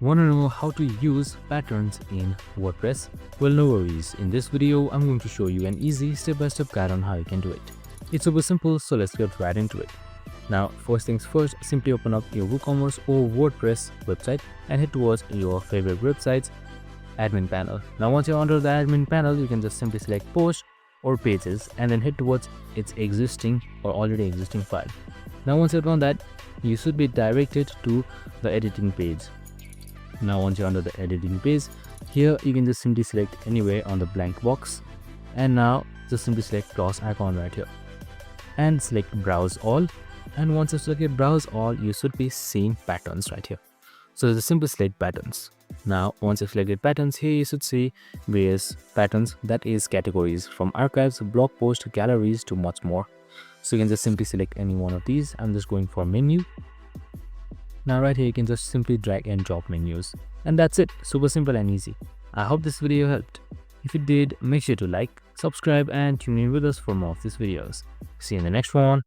Want to know how to use patterns in WordPress? Well, no worries. In this video, I'm going to show you an easy step-by-step guide on how you can do it. It's super simple, so let's get right into it. Now, first things first, simply open up your WooCommerce or WordPress website and head towards your favorite website's admin panel. Now, once you're under the admin panel, you can just simply select Post or Pages and then head towards its existing or already existing file. Now, once you've done that, you should be directed to the editing page. Now once you're under the editing page, here you can just simply select anywhere on the blank box, and now just simply select plus icon right here and select browse all. And once you select browse all, you should be seeing patterns right here. So just simply select patterns. Now once you've selected patterns, here you should see various patterns, that is categories, from archives, blog post, galleries to much more. So you can just simply select any one of these. I'm just going for menu. Now right here you can just simply drag and drop menus, and that's it. Super simple and easy. I hope this video helped. If it did, make sure to like, subscribe and tune in with us for more of these videos. See you in the next one.